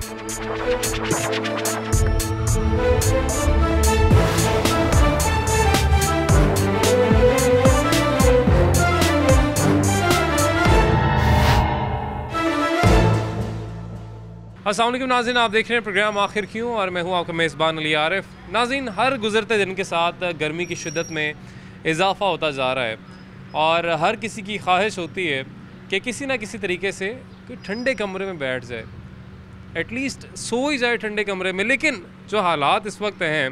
अस्सलाम वालेकुम नाज़रीन, आप देख रहे हैं प्रोग्राम आखिर क्यों और मैं हूं आपका मेज़बान अली आरिफ। नाज़रीन, हर गुज़रते दिन के साथ गर्मी की शिद्दत में इजाफ़ा होता जा रहा है और हर किसी की ख्वाहिश होती है कि किसी ना किसी तरीके से कोई ठंडे कमरे में बैठ जाए, एटलीस्ट सो ही जाए ठंडे कमरे में। लेकिन जो हालात इस वक्त हैं,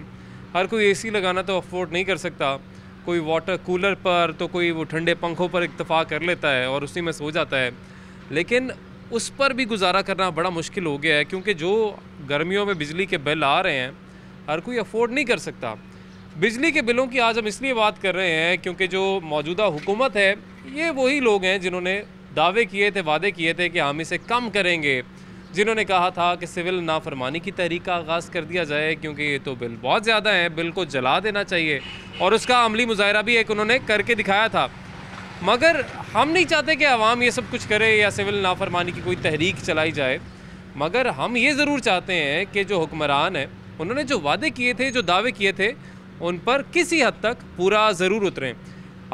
हर कोई एसी लगाना तो अफोर्ड नहीं कर सकता। कोई वाटर कूलर पर तो कोई वो ठंडे पंखों पर इत्तफ़ा कर लेता है और उसी में सो जाता है। लेकिन उस पर भी गुजारा करना बड़ा मुश्किल हो गया है, क्योंकि जो गर्मियों में बिजली के बिल आ रहे हैं हर कोई अफोर्ड नहीं कर सकता। बिजली के बिलों की आज हम इसलिए बात कर रहे हैं क्योंकि जो मौजूदा हुकूमत है, ये वही लोग हैं जिन्होंने दावे किए थे, वादे किए थे कि हम इसे कम करेंगे, जिन्होंने कहा था कि सिविल नाफरमानी की तहरीक का आगाज़ कर दिया जाए क्योंकि ये तो बिल बहुत ज़्यादा है, बिल को जला देना चाहिए। और उसका अमली मुजाहरा भी एक उन्होंने करके दिखाया था। मगर हम नहीं चाहते कि आवाम ये सब कुछ करे या सिविल नाफरमानी की कोई तहरीक चलाई जाए, मगर हम ये ज़रूर चाहते हैं कि जो हुक्मरान हैं उन्होंने जो वादे किए थे, जो दावे किए थे, उन पर किसी हद तक पूरा ज़रूर उतरें।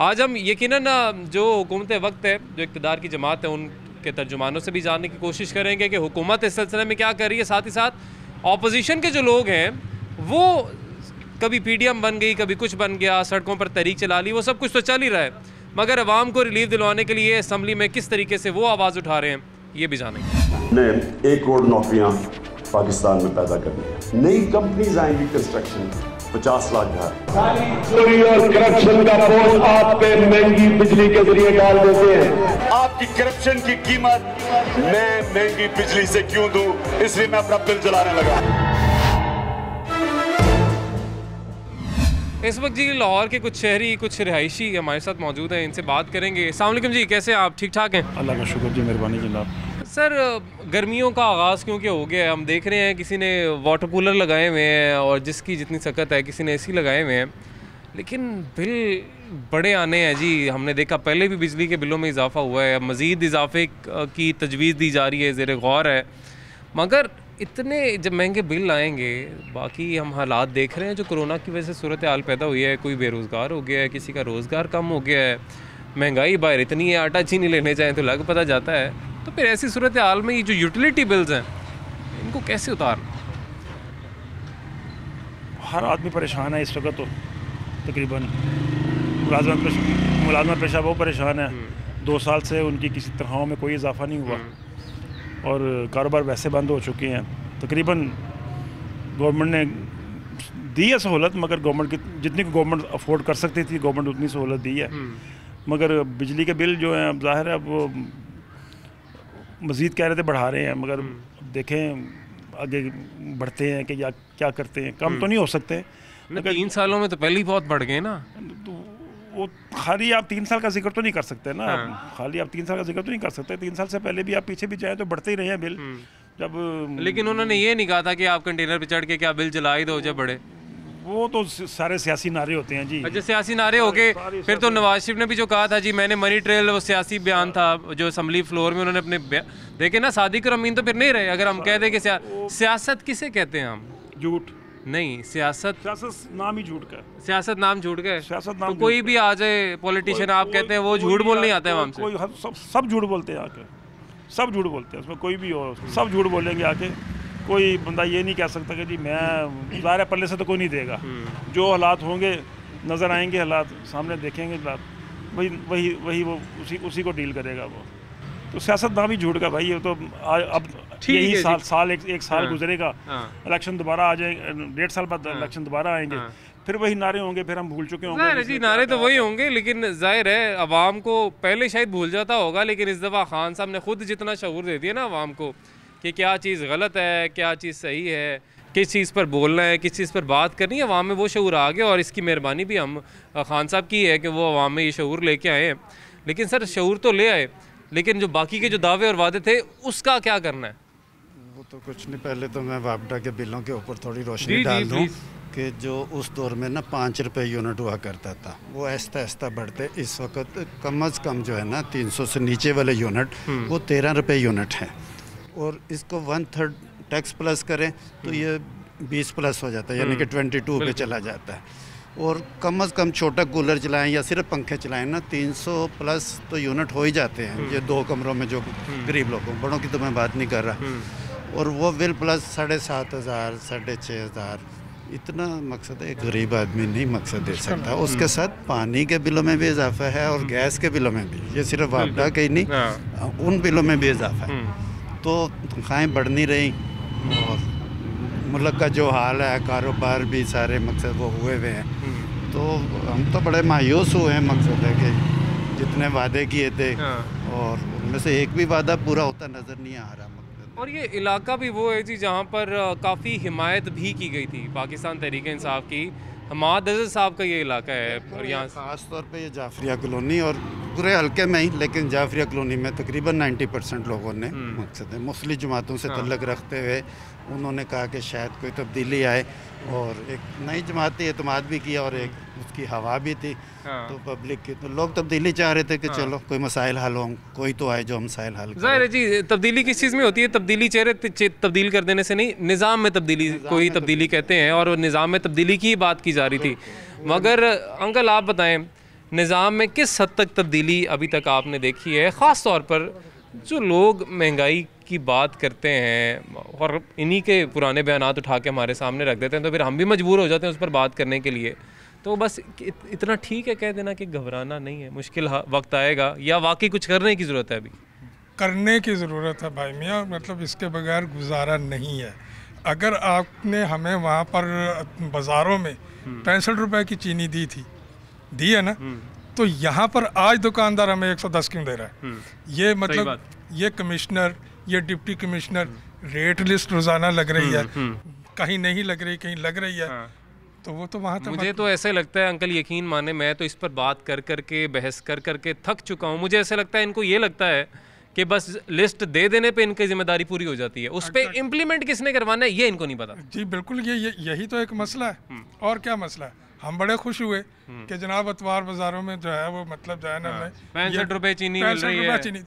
आज हम यकीनन जो हुकूमत वक्त है, जो इक़्तिदार की जमात है, उनके तर्जुमानों से भी जानने की कोशिश करेंगे कि हुकूमत इस सिलसिले में क्या कर रही है। साथ ही साथ अपोजिशन के जो लोग हैं वो कभी PDM बन गई, कभी कुछ बन गया, सड़कों पर तहरीक चला ली, वो सब कुछ तो चल ही रहा है, मगर अवाम को रिलीफ दिलवाने के लिए असम्बली में किस तरीके से वो आवाज़ उठा रहे हैं, ये भी जानेंगे। ने 1 करोड़ नौकरियां पाकिस्तान में पैदा करनी है, नई कंपनीज आएंगी, कंस्ट्रक्शन, 50 लाख घर। चोरी और करप्शन का बोझ आप पे महंगी बिजली के जरिए डाल देते हैं। आपकी करप्शन की कीमत मैं महंगी बिजली से क्यों दूं, इसलिए मैं अपना बिल जलाने लगा। इस वक्त जी लाहौर के कुछ शहरी, कुछ रिहायशी हमारे साथ मौजूद हैं, इनसे बात करेंगे। अस्सलाम वालेकुम जी, कैसे हैं आप? ठीक ठाक हैं? अल्लाह का शुक्र जी, मेहरबानी जनाब। सर, गर्मियों का आगाज़ क्योंकि हो गया है, हम देख रहे हैं किसी ने वाटर कूलर लगाए हुए हैं और जिसकी जितनी सकत है, किसी ने AC लगाए हुए हैं, लेकिन बिल बड़े आने हैं जी। हमने देखा पहले भी बिजली के बिलों में इजाफा हुआ है, मज़ीद इजाफे की तजवीज़ दी जा रही है, ज़ेर गौर है। मगर इतने जब महंगे बिल आएंगे, बाकी हम हालात देख रहे हैं जो कोरोना की वजह से सूरत हाल पैदा हुई है, कोई बेरोज़गार हो गया है, किसी का रोज़गार कम हो गया है, महंगाई बाहर इतनी है, आटा चीनी लेने जाएँ तो लग पता जाता है। तो फिर ऐसी सूरत हाल में ये जो यूटिलिटी बिल्स हैं, इनको कैसे उतारना? हर आदमी परेशान है इस वक्त, तो तकरीबन मुलाजमत पेशा वो परेशान है। 2 साल से उनकी किसी तनख्वाहों में कोई इजाफा नहीं हुआ और कारोबार वैसे बंद हो चुके हैं। तकरीबन गवर्नमेंट ने दी है सहूलत, मगर गवर्नमेंट की जितनी गवर्नमेंट अफोर्ड कर सकती थी गवर्नमेंट उतनी सहूलत दी है। मगर बिजली के बिल जो हैं, अब ज़ाहिर है वो मज़ीद कह रहे थे बढ़ा रहे हैं, मगर देखें आगे बढ़ते हैं कि या क्या करते हैं। कम तो नहीं हो सकते। 3 सालों में तो पहले ही बहुत बढ़ गए ना। तो वो खाली आप 3 साल का जिक्र तो नहीं कर सकते ना। खाली आप 3 साल का जिक्र तो नहीं कर सकते। 3 साल से पहले भी आप पीछे भी जाए तो बढ़ते ही रहे हैं बिल। जब लेकिन उन्होंने ये नहीं कहा था कि आप कंटेनर पे चढ़ के क्या बिल जला ही दो जब बढ़े। वो तो सारे सियासी नारे होते हैं जी। अच्छा, सियासी नारे हो गए। फिर तो नवाज शरीफ ने भी जो कहा था जी, मैंने मनी ट्रेल, वो सियासी बयान था जो असम्बली फ्लोर में उन्होंने अपने देखे ना, सादिक और अमीन तो फिर नहीं रहे। अगर हम कह दें कि सियासत किसे कहते हैं हम? झूठ नहीं, सियासत नाम ही झूठ का। सियासत नाम झूठ का है। सियासत तो कोई भी आ जाए पॉलिटिशियन, आप कहते हैं वो झूठ बोलने ही आता है हमसे। सब झूठ बोलते हैं आके, सब झूठ बोलते हैं, उसमें कोई भी हो सब झूठ बोलेंगे आके। कोई बंदा ये नहीं कह सकता कि जी मैं ज़ाहिर पल्ले से तो कोई नहीं देगा। जो हालात होंगे नज़र आएंगे, हालात सामने देखेंगे, हालात वही वो उसी को डील करेगा वो। तो सियासत नाम ही झूठ का भाई। ये तो अब यही साल एक साल गुजरेगा, इलेक्शन दोबारा आ जाएंगे, 1.5 साल बाद इलेक्शन दोबारा आएंगे, फिर वही नारे होंगे, फिर हम भूल चुके होंगे जी। नारे तो वही होंगे, लेकिन जाहिर है अवाम को पहले शायद भूल जाता होगा, लेकिन इस दफ़ा खान साहब ने खुद जितना शऊर दे दिया ना अवाम को कि क्या चीज़ गलत है, क्या चीज़ सही है, किस चीज़ पर बोलना है, किस चीज़ पर बात करनी है, अवाम में वो शऊर आ गया। और इसकी मेहरबानी भी हम खान साहब की है कि वो अवाम में ये शऊर लेके आए हैं। लेकिन सर, शऊर तो ले आए, लेकिन जो बाकी के जो दावे और वादे थे उसका क्या करना है? वो तो कुछ नहीं। पहले तो मैं वापडा के बिलों के ऊपर थोड़ी रोशनी डाल दूँ कि जो उस दौर में ना 5 रुपये यूनिट हुआ करता था, वो ऐसा ऐसा बढ़ते इस वक्त कम अज़ कम जो है ना 300 से नीचे वाले यूनिट वो 13 रुपये यूनिट हैं। और इसको 1/3 टैक्स प्लस करें तो ये 20 प्लस हो जाता है, यानी कि 22 पे चला जाता है। और कम से कम छोटा कूलर चलाएं या सिर्फ पंखे चलाएं ना, 300 प्लस तो यूनिट हो ही जाते हैं। ये 2 कमरों में जो गरीब लोगों, बड़ों की तो मैं बात नहीं कर रहा। और वो बिल प्लस 7,500 6,500, इतना मकसद है गरीब आदमी नहीं मकसद दे सकता। उसके साथ पानी के बिलों में भी इजाफा है और गैस के बिलों में भी, ये सिर्फ वापडा के ही नहीं, उन बिलों में भी इजाफा है। तो तनख्वाहें बढ़ नहीं रही और मुल्क का जो हाल है, कारोबार भी सारे मकसद वो हुए हुए हैं। तो हम तो बड़े मायूस हुए हैं, मकसद है कि जितने वादे किए थे और उनमें से एक भी वादा पूरा होता नज़र नहीं आ रहा। और ये इलाका भी वो है जी जहाँ पर काफ़ी हिमायत भी की गई थी पाकिस्तान तहरीक-ए-इंसाफ की। हमाद अज़हर साहब का ये इलाका है और यहाँ ख़ास तौर पे ये जाफरिया कॉलोनी और पूरे हल्के में ही, लेकिन जाफरिया कॉलोनी में तकरीबन 90% लोगों ने मकसद है मुस्लिम जमातों से तल्लुक़ रखते हुए उन्होंने कहा कि शायद कोई तब्दीली आए और एक नई जमाती एतमाद भी किया और एक उसकी हवा भी थी। तो पब्लिक की, तो लोग तब्दीली चाह रहे थे कि चलो कोई मसाइल हल हों, कोई तो आए जो मसाइल हल करे। ज़ाहिर है जी, तब्दीली किस चीज़ में होती है? तब्दीली चेहरे तब्दील कर देने से नहीं, निज़ाम में तब्दीली कोई तब्दीली कहते हैं और निज़ाम में तब्दीली की बात की जा रही थी। मगर अंकल आप बताएं, निज़ाम में किस हद तक तब्दीली अभी तक आपने देखी है? ख़ास तौर पर जो लोग महंगाई की बात करते हैं और इन्हीं के पुराने बयानात उठा के हमारे सामने रख देते हैं, तो फिर हम भी मजबूर हो जाते हैं उस पर बात करने के लिए। तो बस इतना ठीक है कह देना कि घबराना नहीं है, मुश्किल वक्त आएगा, या वाकई कुछ करने की ज़रूरत है? अभी करने की ज़रूरत है भाई मियाँ, मतलब इसके बगैर गुजारा नहीं है। अगर आपने हमें वहाँ पर बाज़ारों में 65 रुपए की चीनी दी है ना, तो यहाँ पर आज दुकानदार हमें 110 क्यों दे रहा है? ये मतलब ये कमिश्नर, ये डिप्टी कमिश्नर, रेट लिस्ट रोज़ाना लग रही है, कहीं नहीं लग रही, कहीं लग रही है। तो वो तो वहाँ तक मुझे तो ऐसे लगता है अंकल, यकीन माने, मैं तो इस पर बात कर कर के बहस कर कर के थक चुका हूँ। मुझे ऐसा लगता है इनको ये लगता है कि बस लिस्ट दे देने पे इनकी जिम्मेदारी पूरी हो जाती है, उस पर इम्प्लीमेंट किसने करवाना है ये इनको नहीं पता। जी बिल्कुल, यही तो एक मसला है। और क्या मसला है? हम बड़े खुश हुए कि जनाब अतवार बाजारों में जो है वो मतलब जो है ना 65 रुपए चीनी मिल रही है।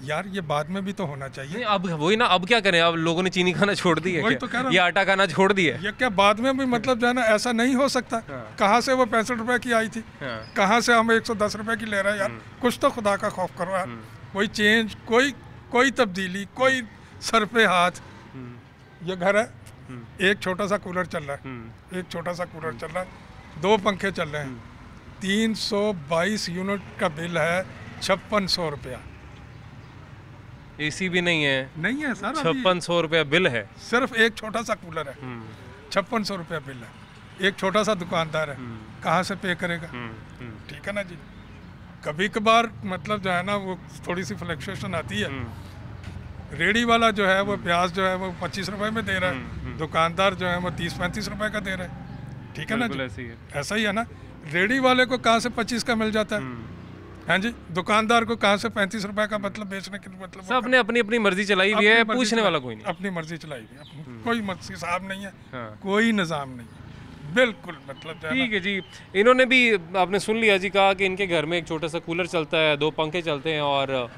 यार ये बाद में भी तो होना चाहिए। अब वही ना, अब क्या करें? अब लोगों ने चीनी खाना छोड़ दी है, तो ये आटा खाना छोड़ दिया है। ये क्या बाद में भी मतलब जो है ना ऐसा नहीं हो सकता? कहाँ से वो 65 रुपए की आई थी, कहाँ से हम 110 रुपए की ले रहे हैं? यार कुछ तो खुदा का खौफ करो यार। कोई चेंज, कोई तब्दीली, कोई सर पे हाथ। ये घर है, एक छोटा सा कूलर चल रहा है, एक छोटा सा कूलर चल रहा है, 2 पंखे चल रहे हैं, 322 यूनिट का बिल है, 5600 रुपया। एसी भी नहीं है सर, 5600 रुपया बिल है। सिर्फ एक छोटा सा कूलर है, 5600 रुपया बिल है। एक छोटा सा दुकानदार है, कहाँ से पे करेगा? ठीक है ना जी। कभी कभार मतलब जो है ना वो थोड़ी सी फ्लक्चुएशन आती है। रेडी वाला जो है वो प्याज जो है वो 25 रुपए में दे रहा है, दुकानदार जो है वो 30-35 रुपए का दे रहा है। ठीक है ना जी, ऐसा ही है ना। रेडी वाले को कहाँ से 25 का मिल जाता है? हाँ जी, दुकानदार को कहाँ से 35 रुपए का मतलब बेचने के मतलब सबने अपनी अपनी मर्जी चलाई हुई है, पूछने वाला कोई नहीं। अपनी मर्जी चलाई हुई है, कोई हिसाब नहीं है, कोई निज़ाम नहीं है, बिल्कुल मतलब। ठीक है जी, इन्होंने भी आपने सुन लिया जी, कहा कि इनके घर में एक छोटा सा कूलर चलता है, 2 पंखे चलते हैं और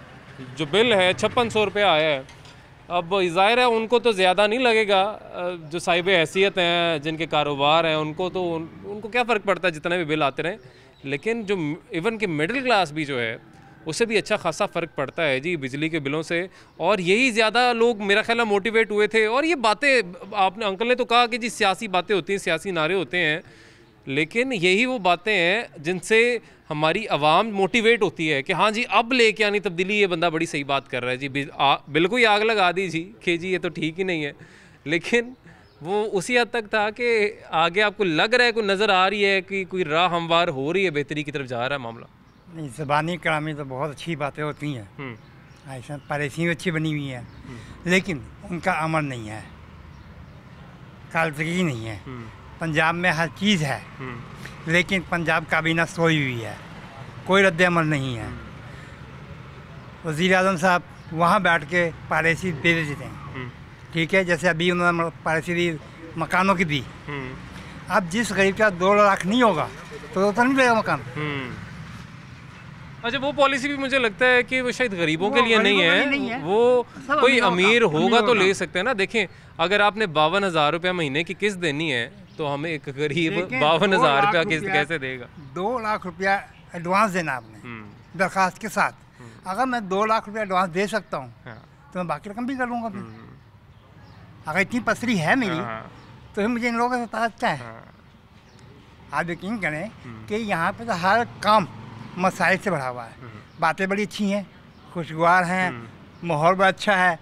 जो बिल है 5600 रुपये आया है। अब ज़ाहिर है उनको तो ज़्यादा नहीं लगेगा, जो साहिब हैसियत हैं, जिनके कारोबार हैं, उनको क्या फ़र्क पड़ता है जितने भी बिल आते रहें। लेकिन जो इवन कि मिडिल क्लास भी जो है उससे भी अच्छा खासा फ़र्क पड़ता है जी बिजली के बिलों से। और यही ज़्यादा लोग मेरा ख्याल है मोटिवेट हुए थे। और ये बातें आपने, अंकल ने तो कहा कि जी सियासी बातें होती हैं, सियासी नारे होते हैं, लेकिन यही वो बातें हैं जिनसे हमारी आवाम मोटिवेट होती है कि हाँ जी अब लेके आनी तब्दीली, ये बंदा बड़ी सही बात कर रहा है जी, बिल्कुल ही आग लगा दी जी कि जी ये तो ठीक ही नहीं है। लेकिन वो उसी हद तक था कि आगे आपको लग रहा है, कोई नज़र आ रही है कि कोई राह हमवार हो रही है, बेहतरी की तरफ जा रहा है मामला। नहीं, ज़बानी कलामी तो बहुत अच्छी बातें होती हैं, ऐसा पॉलिसी अच्छी बनी हुई है, लेकिन उनका अमल नहीं है, कारकर्दगी नहीं है। पंजाब में हर चीज़ है, लेकिन पंजाब काबीना सोई हुई है, कोई रद्द अमल नहीं है। वज़ीर आज़म साहब वहाँ बैठ के पॉलिसी दे देते हैं, ठीक है, जैसे अभी उन्होंने पॉलिसी दी मकानों की दी। अब जिस गरीब का 2 लाख नहीं होगा तो नहीं मिलेगा मकान। अच्छा, वो पॉलिसी भी मुझे लगता है कि वो शायद गरीबों के लिए नहीं नहीं है, है। वो सब कोई अमीरों का, अमीर होगा तो अमीरों ले का। सकते हैं ना। देखें, अगर आपने 52,000 रुपया महीने की किस्त देनी है तो हमें एक गरीब देखें, 52,000 2 रुपया लाख किस्त रुपया- कैसे देगा? 2 लाख रुपया एडवांस देना आपने दरखास्त के साथ। अगर मैं 2 लाख रुपया एडवांस दे सकता हूँ हाँ। तो मैं बाकी रकम भी कर लूँगा फिर। अगर इतनी पसरी है मेरी हाँ। तो फिर मुझे इन लोगों का सताज क्या है। आप यकीन करें कि यहाँ पे तो हर काम मसाइल से भरा हुआ है। बातें बड़ी अच्छी हैं, खुशगवार हैं, माहौल बड़ा अच्छा है,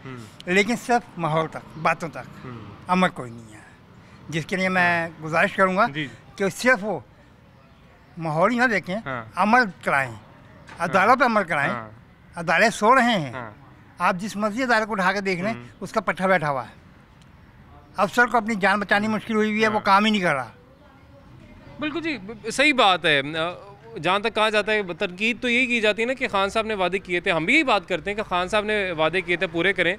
लेकिन सिर्फ माहौल तक, बातों तक, अमल कोई नहीं है। जिसके लिए मैं गुजारिश करूँगा जी। कि सिर्फ वो माहौल ही ना देखें, हाँ। अमल कराएं, अदालत पे अमल कराएं। हाँ। अदालत सो रहे हैं, हाँ। आप जिस मर्जी अदालत को उठा के देख लें, उसका पट्टा बैठा हुआ है। अफसर को अपनी जान बचानी मुश्किल हुई हुई है, वो काम ही नहीं कर रहा। बिल्कुल जी, सही बात है। जहाँ तक कहा जाता है, तनकीद तो यही की जाती है ना कि खान साहब ने वादे किए थे। हम भी यही बात करते हैं कि खान साहब ने वादे किए थे, पूरे करें।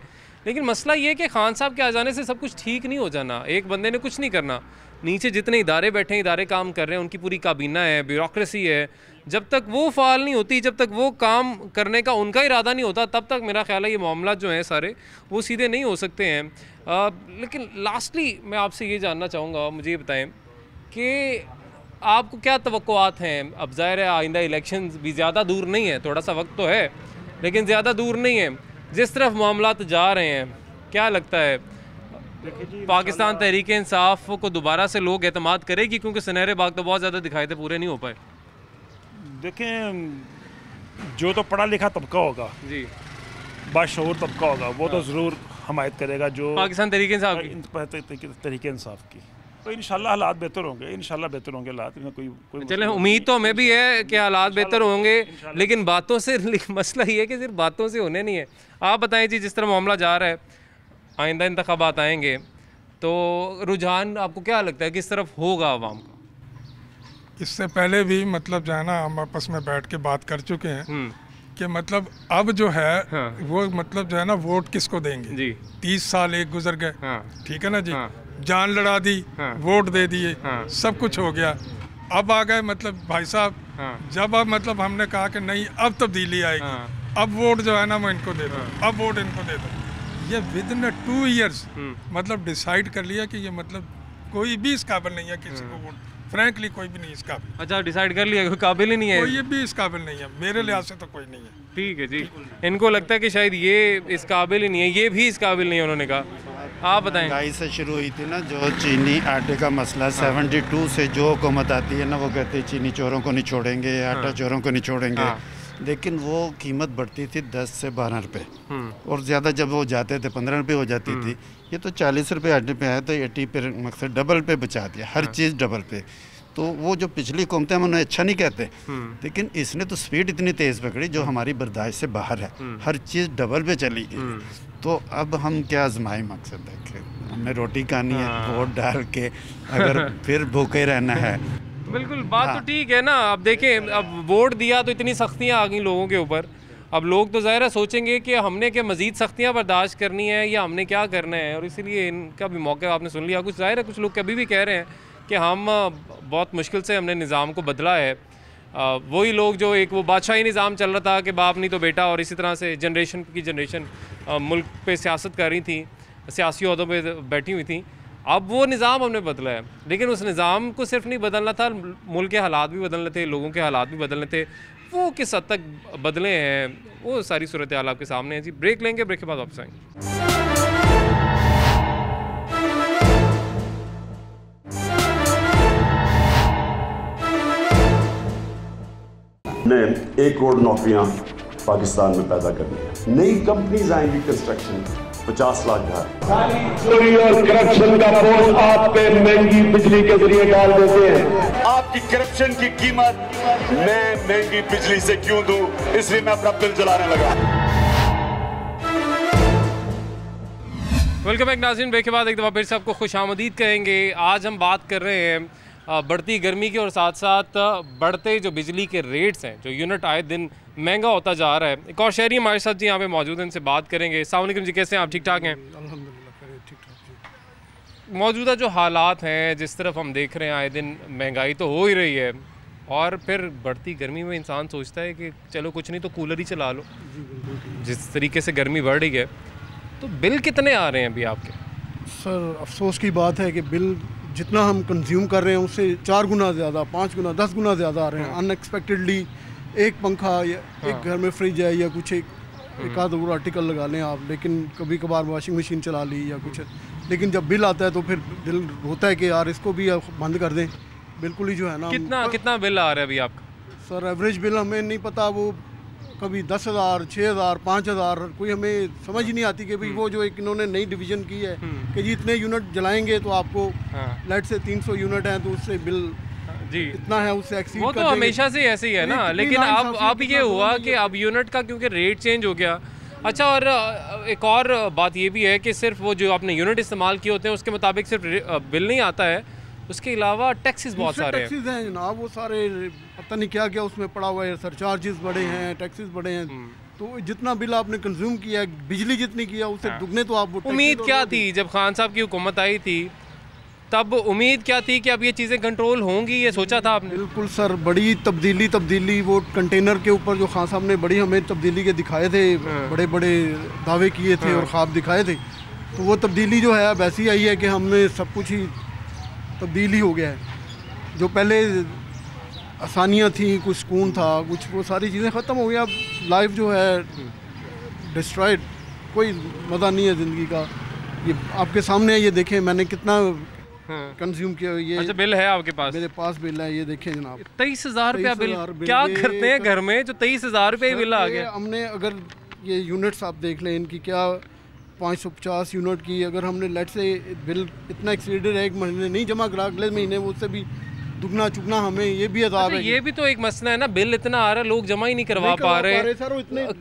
लेकिन मसला ये है कि खान साहब के आ जाने से सब कुछ ठीक नहीं हो जाना। एक बंदे ने कुछ नहीं करना। नीचे जितने इदारे बैठे हैं, इदारे काम कर रहे हैं, उनकी पूरी काबीना है, ब्यूरोक्रेसी है। जब तक वो फ़ाल नहीं होती, जब तक वो काम करने का उनका इरादा नहीं होता, तब तक मेरा ख्याल है ये मामला जो हैं सारे वो सीधे नहीं हो सकते हैं। लेकिन लास्टली मैं आपसे ये जानना चाहूँगा, मुझे ये बताएं कि आपको क्या तवक्कुआत हैं? अब ज़ाहिर है आइंदा इलेक्शन भी ज़्यादा दूर नहीं है, थोड़ा सा वक्त तो है लेकिन ज़्यादा दूर नहीं है। जिस तरफ मामलात जा रहे हैं, क्या लगता है पाकिस्तान तहरीक इंसाफ को दोबारा से लोग एतमाद करेगी? क्योंकि सुनहरे बाग तो बहुत ज़्यादा दिखाए थे, पूरे नहीं हो पाए। देखें, जो तो पढ़ा लिखा तबका होगा, जी, बाशऊर तबका होगा, वो तो ज़रूर हमायत करेगा जो पाकिस्तान तहरीक इंसाफ की। तरीके इंसाफ की। तो इंशाल्लाह हालात बेहतर होंगे, इंशाल्लाह बेहतर होंगे हालात। इनमें कोई चलें, उम्मीद तो हमें भी है कि हालात बेहतर होंगे, लेकिन बातों से मसला ये है कि सिर्फ बातों से होने नहीं है। आप बताएं जी, जिस तरह मामला जा रहा है, आइंदा इंतखाबात आएंगे तो रुझान आपको क्या लगता है किस तरफ होगा आवाम का? इससे पहले भी मतलब जो है ना, हम आपस में बैठ के बात कर चुके हैं कि मतलब अब जो है हाँ। वो मतलब जो है ना, वोट किसको देंगे जी। 30 साल एक गुजर गए, हाँ। ठीक है ना जी, हाँ। जान लड़ा दी, हाँ। वोट दे दिए, हाँ। सब कुछ हो गया। अब आ गए मतलब भाई साहब, हाँ। जब अब मतलब हमने कहा कि नहीं अब तब्दीली आएगी, हाँ। अब वोट जो है ना मैं इनको दे दूँ, अब वोट इनको दे दूँ। ये विद इन 2 ईयर्स मतलब डिसाइड कर लिया कि ये मतलब कोई भी इस काबिल नहीं है किसी को वोट, फ्रैंकली कोई भी नहीं इस काबिल। अच्छा, डिसाइड कर लिया, कोई काबिल ही नहीं है। कोई भी इस काबिल नहीं है, मेरे लिहाज से तो कोई नहीं है। ठीक है जी, इनको लगता है कि शायद ये इस काबिल ही नहीं है, ये भी इस काबिल नहीं है, उन्होंने कहा। आप बताएं। महंगाई से शुरू हुई थी ना जो चीनी आटे का मसला, 72 से जो हुकूमत आती है ना, वो कहती है चीनी चोरों को नहीं छोड़ेंगे, आटा चोरों को नहीं छोड़ेंगे। लेकिन वो कीमत बढ़ती थी 10 से 12 रुपये, और ज़्यादा जब वो जाते थे 15 रुपये हो जाती थी। ये तो 40 रुपये आटे पे आया तो 80 पे मकसद डबल पे बचा दिया, हर चीज़ डबल पे। तो वो जो पिछली हुकूमतें हम उन्हें अच्छा नहीं कहते, लेकिन इसने तो स्पीड इतनी तेज़ पकड़ी जो हमारी बर्दाश्त से बाहर है, हर चीज़ डबल पे चली गई। तो अब हम क्या आजमाएं, मकसद है कि हमें रोटी खानी है, वोट डाल के अगर फिर भूखे रहना है। बिल्कुल, बात तो ठीक है ना। अब देखें, अब वोट दिया तो इतनी सख्तियाँ आ गई लोगों के ऊपर। अब लोग तो ज़ाहिर है सोचेंगे कि हमने क्या मज़ीद सख्तियाँ बर्दाश्त करनी है या हमने क्या करना है, और इसीलिए इनका भी मौका आपने सुन लिया। कुछ ज़ाहिर है कुछ लोग कभी भी कह रहे हैं कि हम बहुत मुश्किल से हमने निज़ाम को बदला है। वही लोग जो एक वो बादशाही निज़ाम चल रहा था कि बाप नहीं तो बेटा, और इसी तरह से जनरेशन की जनरेशन मुल्क पे सियासत कर रही थी, सियासी ओहदों पे बैठी हुई थी। अब वो निज़ाम हमने बदला है, लेकिन उस निज़ाम को सिर्फ नहीं बदलना था, मुल्क के हालात भी बदलने थे, लोगों के हालात भी बदलने थे। वो किस हद तक बदले हैं, वो सारी सूरत हाल आपके सामने है जी। ब्रेक लेंगे, ब्रेक के बाद वापस आएंगे। ने 1 करोड़ नौकरियां पाकिस्तान में पैदा करनी है। नई कंपनीज आएंगी, कंस्ट्रक्शन, 50 लाख घर। चोरी और करप्शन का बोझ आप पे महंगी बिजली के जरिए डाल देते हैं। आपकी करप्शन की कीमत मैं महंगी बिजली से क्यों दूं, इसलिए मैं अपना बिल जलाने लगा। वेलकम बैक नाज़रीन, ब्रेक के बाद एक दफ़ा फिर से आपको खुशामदीद कहेंगे। आज हम बात कर रहे हैं बढ़ती गर्मी की और साथ साथ बढ़ते जो बिजली के रेट्स हैं, जो यूनिट आए दिन महंगा होता जा रहा है। एक और शहरी हमारे साथ जी यहाँ पे मौजूद हैं, इनसे बात करेंगे। अस्सलाम वालेकुम जी, कैसे हैं आप? ठीक ठाक हैं? अल्हम्दुलिल्लाह ठीक ठाक। मौजूदा जो हालात हैं, जिस तरफ हम देख रहे हैं आए दिन महंगाई तो हो ही रही है, और फिर बढ़ती गर्मी में इंसान सोचता है कि चलो कुछ नहीं तो कूलर ही चला लो। जिस तरीके से गर्मी बढ़ रही है, तो बिल कितने आ रहे हैं अभी आपके? सर अफसोस की बात है कि बिल जितना हम कंज्यूम कर रहे हैं उससे 4 गुना ज़्यादा, 5 गुना, 10 गुना ज़्यादा आ रहे हैं। अनएक्सपेक्टेडली एक पंखा या एक घर में फ्रिज है या कुछ एक आध और आर्टिकल लगा लें आप, लेकिन कभी कभार वॉशिंग मशीन चला ली या कुछ, लेकिन जब बिल आता है तो फिर दिल होता है कि यार इसको भी बंद कर दें। बिल्कुल ही जो है ना, कितना बिल आ रहा है अभी आपका? सर एवरेज बिल हमें नहीं पता, वो कभी 10,000, 6,000, 5,000, कोई हमें समझ ही नहीं आती कि भाई वो जो एक इन्होंने नई डिवीज़न की है कि जी इतने यूनिट जलाएंगे तो आपको लाइट से 300 यूनिट हैं तो उससे बिल जी इतना है, उससे एक्सीड वो तो हमेशा से ऐसे ही है ना। लेकिन अब ये हुआ कि अब यूनिट का क्योंकि रेट चेंज हो गया। अच्छा, और एक और बात ये भी है कि सिर्फ वो जो आपने यूनिट इस्तेमाल किए होते हैं उसके मुताबिक सिर्फ बिल नहीं आता है, उसके अलावा टैक्सेस बहुत सारे टैक्सेस हैं जनाब, वो सारे पता नहीं क्या क्या उसमें पड़ा हुआ है, सरचार्जेस बढ़े हैं, टैक्सेस बढ़े हैं। तो जितना बिल आपने कंज्यूम किया, बिजली जितनी किया उससे दुगने तो आप। उम्मीद क्या थी जब खान साहब की हुकूमत आई थी, तब उम्मीद क्या थी कि अब ये चीज़ें कंट्रोल होंगी, ये सोचा था आपने? बिल्कुल सर, बड़ी तब्दीली वो कंटेनर के ऊपर जो खान साहब ने बड़ी हमें तब्दीली के दिखाए थे, बड़े बड़े दावे किए थे और ख्वाब दिखाए थे, तो वो तब्दीली जो है अब ऐसी आई है कि हमने सब कुछ ही तब्दीली हो गया है। जो पहले आसानियाँ थी, कुछ सुकून था, कुछ वो सारी चीज़ें ख़त्म हो गई। अब लाइफ जो है डिस्ट्रॉयड, कोई मज़ा नहीं है ज़िंदगी का। ये आपके सामने है, ये देखें मैंने कितना कंज्यूम किया। ये अच्छा, बिल है आपके पास? मेरे पास बिल है, ये देखें जनाब, 23,000 रुपया बिल। क्या करते हैं घर में जो 23,000 रुपये बिल आ गया? हमने अगर ये यूनिट्स आप देख लें इनकी, क्या 550 यूनिट की, अगर हमने लेट से बिल इतना एक्सीडेड है, एक महीने नहीं जमा करा, अगले महीने वो उससे भी दुगना चुगना हमें ये भी अदाब है। ये भी तो एक मसला है ना, बिल इतना आ रहा है, लोग जमा ही नहीं करवा पा रहे,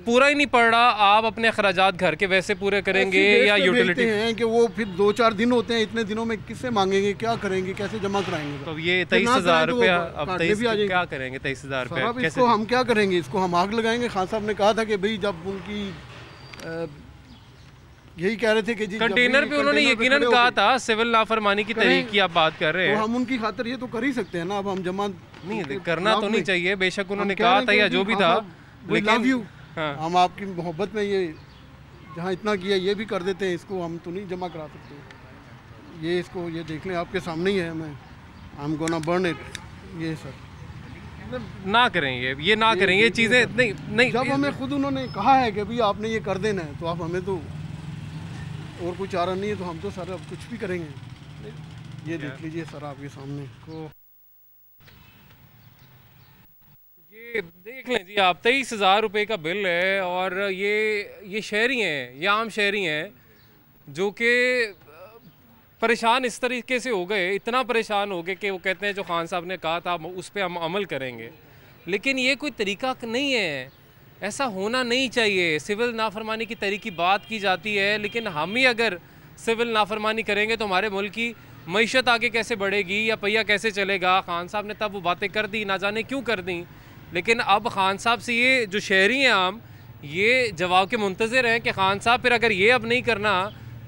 पूरा ही नहीं पड़ रहा। आप अपने अखराजात घर के वैसे पूरे करेंगे या यूटिलिटी हैं कि वो फिर 2-4 दिन होते हैं, इतने दिनों में किससे मांगेंगे, क्या करेंगे, कैसे जमा कराएंगे? तो ये 23,000 रुपया अब 23 क्या करेंगे? 23,000 रुपया इसको हम क्या करेंगे? इसको हम आग लगाएंगे। खान साहब ने कहा था कि भाई जब उनकी यही कह रहे थे कि जी कंटेनर पे उन्होंने यकीनन कहा था सिविल नाफरमानी की तरीके की आप बात कर रहे हैं, तो हम उनकी खातिर ये तो कर ही सकते हैं ना। अब हम जमा नहीं करना तो नहीं चाहिए, बेशक उन्होंने कहा था या जो भी था, लेकिन हम आपकी मोहब्बत में ये जहाँ इतना किया ये भी कर देते हैं, इसको हम तो नहीं जमा करा सकते। ये इसको ये देख लें, आपके सामने ही है, मैं I am gonna burn it. ये सर ना करें, ये ना करें ये चीज़ें, नहीं जब हमें खुद उन्होंने कहा है कि भाई आपने ये कर देना है, तो आप हमें तो और कुछ चारा नहीं है, तो हम तो सर अब कुछ भी करेंगे। ये देख लीजिए सर आपके सामने को, ये देख लें जी आप, 23,000 रुपये का बिल है। और ये शहरी हैं, ये आम शहरी हैं जो कि परेशान इस तरीके से हो गए, इतना परेशान हो गए कि वो कहते हैं जो खान साहब ने कहा था उस पर हम अमल करेंगे, लेकिन ये कोई तरीका नहीं है, ऐसा होना नहीं चाहिए। सिविल नाफरमानी की तरीके की बात की जाती है, लेकिन हम ही अगर सिविल नाफरमानी करेंगे तो हमारे मुल्क की मईशत आगे कैसे बढ़ेगी या पहिया कैसे चलेगा? खान साहब ने तब वो बातें कर दी, ना जाने क्यों कर दी, लेकिन अब खान साहब से ये जो शहरी हैं आम, ये जवाब के मुंतज़िर हैं कि खान साहब फिर अगर ये अब नहीं करना